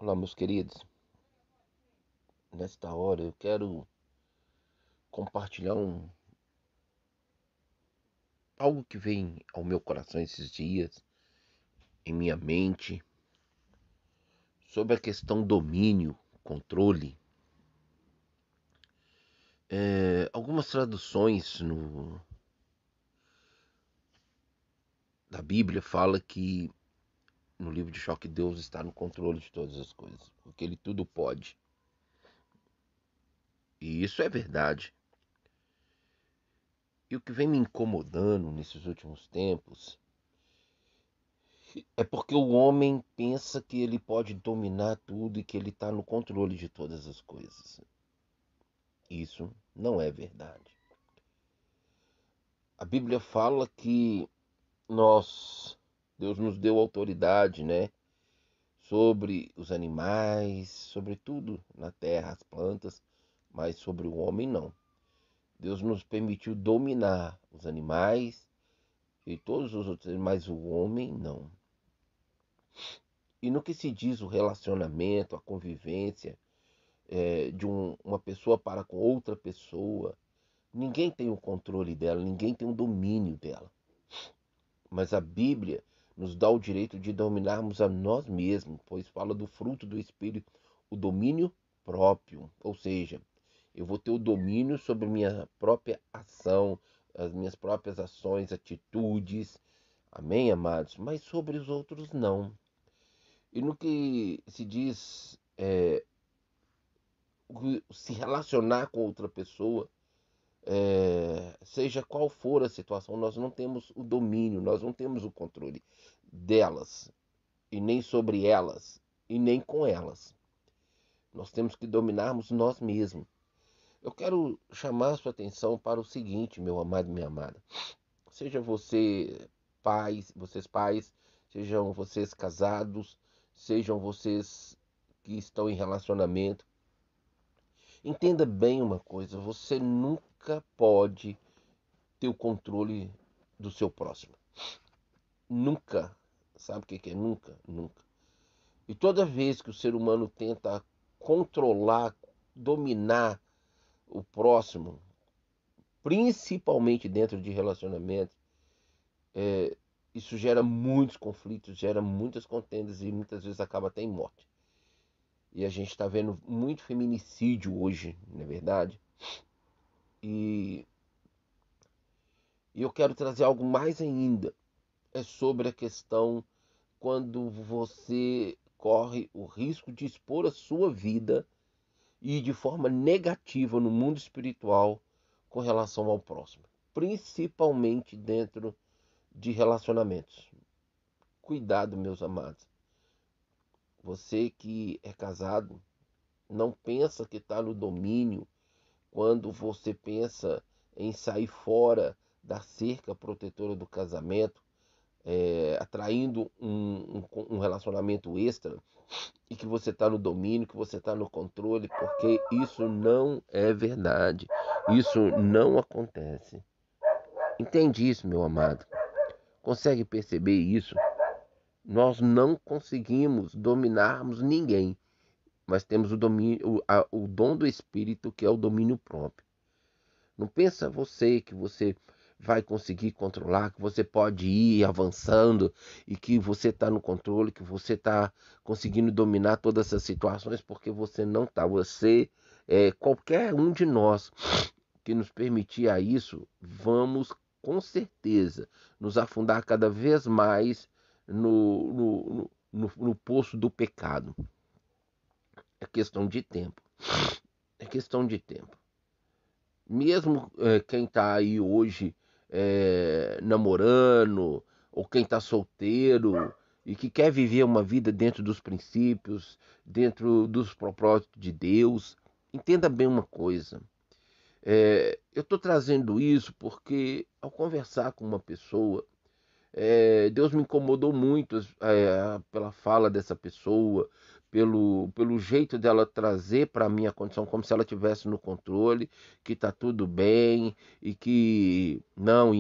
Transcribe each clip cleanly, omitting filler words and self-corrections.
Olá, meus queridos. Nesta hora eu quero compartilhar algo que vem ao meu coração esses dias, em minha mente, sobre a questão domínio, controle. Algumas traduções da Bíblia fala que no livro de Jó que Deus está no controle de todas as coisas, porque Ele tudo pode. E isso é verdade. E o que vem me incomodando nesses últimos tempos é porque o homem pensa que ele pode dominar tudo e que ele está no controle de todas as coisas. Isso não é verdade. A Bíblia fala que Deus nos deu autoridade, né? Sobre os animais, sobre tudo na terra, as plantas, mas sobre o homem não. Deus nos permitiu dominar os animais e todos os outros, mas o homem não. E no que se diz o relacionamento, a convivência, uma pessoa para com outra pessoa. Ninguém tem o controle dela, ninguém tem o domínio dela. Mas a Bíblia nos dá o direito de dominarmos a nós mesmos, pois fala do fruto do Espírito, o domínio próprio. Ou seja, eu vou ter o domínio sobre minha própria ação, as minhas próprias ações, atitudes. Amém, amados? Mas sobre os outros, não. E no que se diz se relacionar com outra pessoa, seja qual for a situação, nós não temos o domínio, nós não temos o controle delas, e nem sobre elas, e nem com elas. Nós temos que dominarmos nós mesmos. Eu quero chamar a sua atenção para o seguinte, meu amado e minha amada. Seja vocês pais, sejam vocês casados, sejam vocês que estão em relacionamento, entenda bem uma coisa: você nunca pode ter o controle do seu próximo. Nunca. Sabe o que é nunca? Nunca. E toda vez que o ser humano tenta controlar, dominar o próximo, principalmente dentro de relacionamentos, isso gera muitos conflitos, gera muitas contendas e muitas vezes acaba até em morte. E a gente está vendo muito feminicídio hoje, não é verdade? E, e eu quero trazer algo mais ainda. É sobre a questão quando você corre o risco de expor a sua vida e de forma negativa no mundo espiritual com relação ao próximo, principalmente dentro de relacionamentos. Cuidado, meus amados. Você que é casado, não pensa que está no domínio quando você pensa em sair fora da cerca protetora do casamento, atraindo um relacionamento extra e que você está no domínio, que você está no controle, porque isso não é verdade. Isso não acontece. Entende isso, meu amado? Consegue perceber isso? Nós não conseguimos dominarmos ninguém, mas temos o domínio, o dom do Espírito, que é o domínio próprio. Não pensa você que você vai conseguir controlar, que você pode ir avançando e que você está no controle, que você está conseguindo dominar todas essas situações, porque você não está. Você, qualquer um de nós que nos permitir a isso, vamos com certeza nos afundar cada vez mais no poço do pecado. É questão de tempo. É questão de tempo. Mesmo quem está aí hoje namorando, ou quem está solteiro e que quer viver uma vida dentro dos princípios, dentro dos propósitos de Deus, entenda bem uma coisa. Eu estou trazendo isso porque ao conversar com uma pessoa, Deus me incomodou muito pela fala dessa pessoa, pelo jeito dela trazer para mim a condição como se ela tivesse no controle, que está tudo bem e que não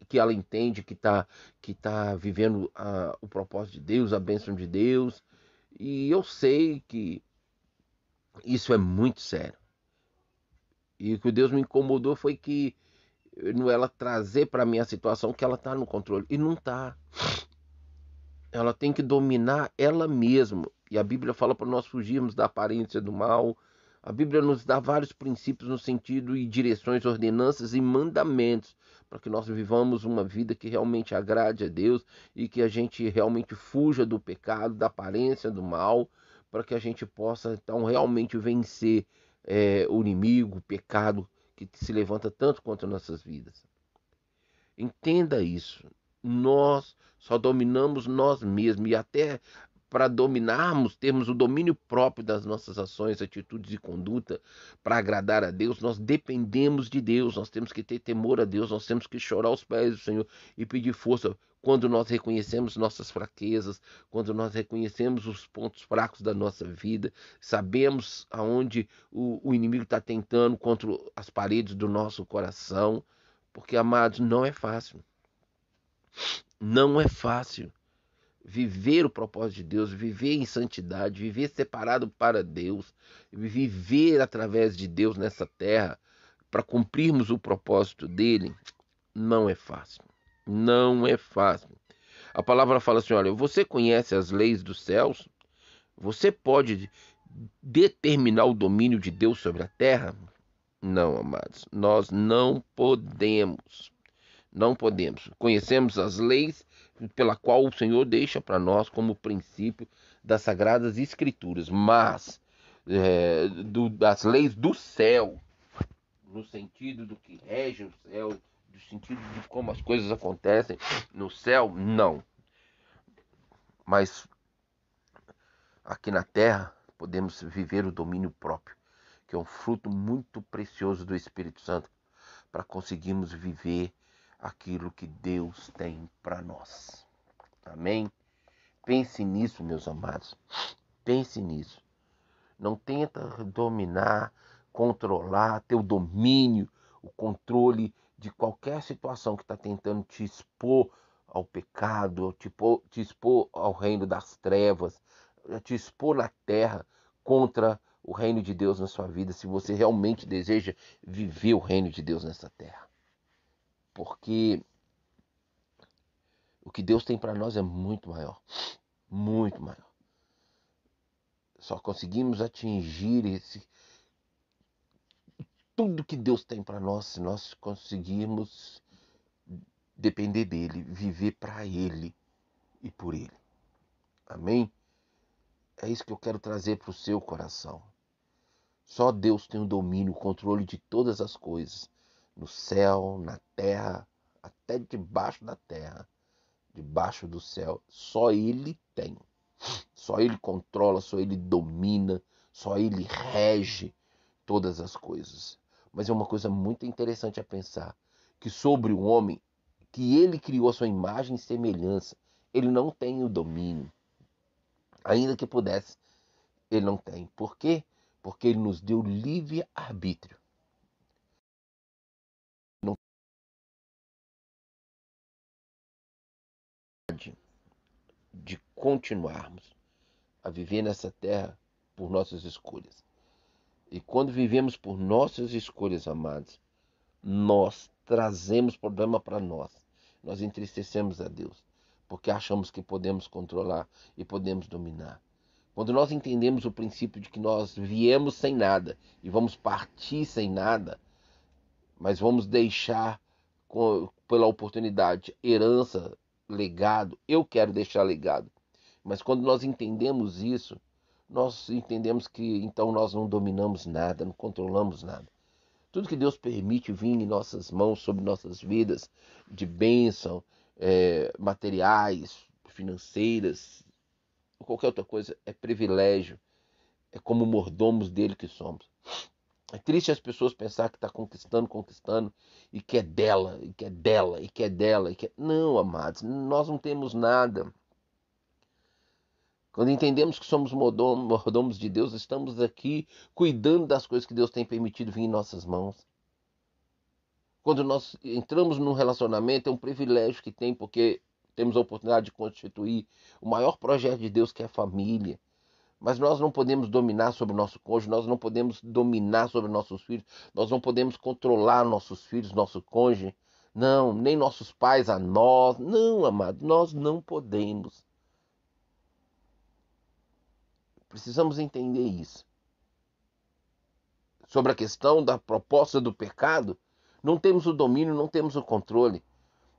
que ela entende que tá vivendo o propósito de Deus, a bênção de Deus. E eu sei que isso é muito sério. E o que Deus me incomodou foi que não ela trazer para mim a situação que ela está no controle. E não está. Ela tem que dominar ela mesma. E a Bíblia fala para nós fugirmos da aparência do mal. A Bíblia nos dá vários princípios no sentido e direções, ordenanças e mandamentos para que nós vivamos uma vida que realmente agrade a Deus e que a gente realmente fuja do pecado, da aparência do mal, para que a gente possa então realmente vencer o inimigo, o pecado que se levanta tanto contra nossas vidas. Entenda isso. Nós só dominamos nós mesmos e até para dominarmos, termos o domínio próprio das nossas ações, atitudes e conduta para agradar a Deus, nós dependemos de Deus, nós temos que ter temor a Deus, nós temos que chorar aos pés do Senhor e pedir força quando nós reconhecemos nossas fraquezas, quando nós reconhecemos os pontos fracos da nossa vida, sabemos aonde o inimigo está tentando contra as paredes do nosso coração. Porque, amados, não é fácil. Não é fácil viver o propósito de Deus, viver em santidade, viver separado para Deus, viver através de Deus nessa terra para cumprirmos o propósito dele. Não é fácil. Não é fácil. A palavra fala assim: olha, você conhece as leis dos céus? Você pode determinar o domínio de Deus sobre a terra? Não, amados, nós não podemos. Não podemos. Conhecemos as leis pela qual o Senhor deixa para nós como princípio das Sagradas Escrituras, mas das leis do céu, no sentido do que rege o céu, no sentido de como as coisas acontecem no céu, não. Mas aqui na terra podemos viver o domínio próprio, que é um fruto muito precioso do Espírito Santo, para conseguirmos viver aquilo que Deus tem para nós. Amém? Pense nisso, meus amados. Pense nisso. Não tenta dominar, controlar, ter o domínio, o controle de qualquer situação que está tentando te expor ao pecado, te expor ao reino das trevas, te expor na terra contra o reino de Deus na sua vida, se você realmente deseja viver o reino de Deus nessa terra. Porque o que Deus tem para nós é muito maior. Muito maior. Só conseguimos atingir tudo que Deus tem para nós se nós conseguirmos depender dele, viver para ele e por ele. Amém? É isso que eu quero trazer para o seu coração. Só Deus tem o domínio, o controle de todas as coisas, no céu, na terra, até debaixo da terra, debaixo do céu. Só ele tem. Só ele controla, só ele domina, só ele rege todas as coisas. Mas é uma coisa muito interessante a pensar, que sobre o homem, que ele criou a sua imagem e semelhança, ele não tem o domínio. Ainda que pudesse, ele não tem. Por quê? Porque ele nos deu livre arbítrio. Não pode de continuarmos a viver nessa terra por nossas escolhas. E quando vivemos por nossas escolhas, amados, nós trazemos problema para nós. Nós entristecemos a Deus, porque achamos que podemos controlar e podemos dominar. Quando nós entendemos o princípio de que nós viemos sem nada e vamos partir sem nada, mas vamos deixar pela oportunidade herança, legado. Eu quero deixar legado. Mas quando nós entendemos isso, nós entendemos que então nós não dominamos nada, não controlamos nada. Tudo que Deus permite vir em nossas mãos, sobre nossas vidas, de bênção, materiais, financeiras, qualquer outra coisa, é privilégio. É como mordomos dele que somos. É triste as pessoas pensar que está conquistando, e que é dela, e que é dela, e que é dela. Não, amados, nós não temos nada. Quando entendemos que somos mordomos de Deus, estamos aqui cuidando das coisas que Deus tem permitido vir em nossas mãos. Quando nós entramos num relacionamento, é um privilégio que tem, porque temos a oportunidade de constituir o maior projeto de Deus, que é a família. Mas nós não podemos dominar sobre o nosso cônjuge, nós não podemos dominar sobre nossos filhos, nós não podemos controlar nossos filhos, nosso cônjuge. Não, nem nossos pais a nós. Não, amado, nós não podemos. Precisamos entender isso. Sobre a questão da proposta do pecado, não temos o domínio, não temos o controle.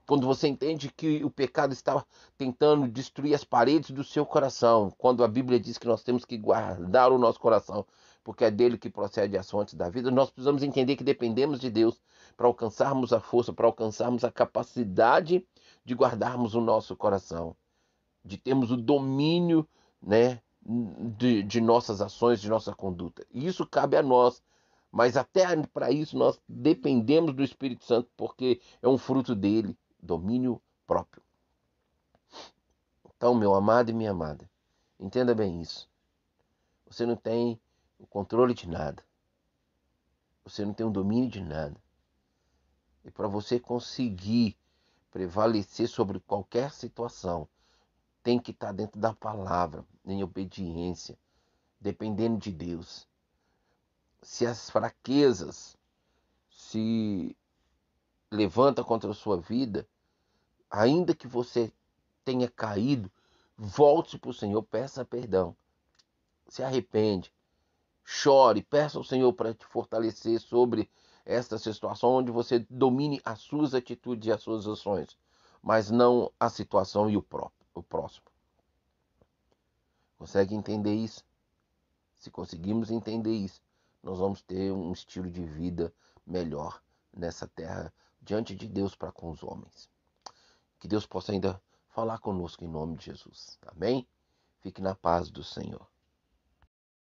Quando você entende que o pecado está tentando destruir as paredes do seu coração, quando a Bíblia diz que nós temos que guardar o nosso coração, porque é dele que procede as fontes da vida, nós precisamos entender que dependemos de Deus para alcançarmos a força, para alcançarmos a capacidade de guardarmos o nosso coração, de termos o domínio, né, de nossas ações, de nossa conduta. E isso cabe a nós. Mas até para isso nós dependemos do Espírito Santo, porque é um fruto dele, domínio próprio. Então, meu amado e minha amada, entenda bem isso. Você não tem o controle de nada. Você não tem o domínio de nada. E para você conseguir prevalecer sobre qualquer situação, tem que estar dentro da palavra, em obediência, dependendo de Deus. Se as fraquezas se levantam contra a sua vida, ainda que você tenha caído, volte para o Senhor, peça perdão, se arrepende, chore, peça ao Senhor para te fortalecer sobre esta situação onde você domine as suas atitudes e as suas ações, mas não a situação e o próximo. Consegue entender isso? Se conseguimos entender isso, nós vamos ter um estilo de vida melhor nessa terra diante de Deus para com os homens. Que Deus possa ainda falar conosco em nome de Jesus. Amém? Fique na paz do Senhor.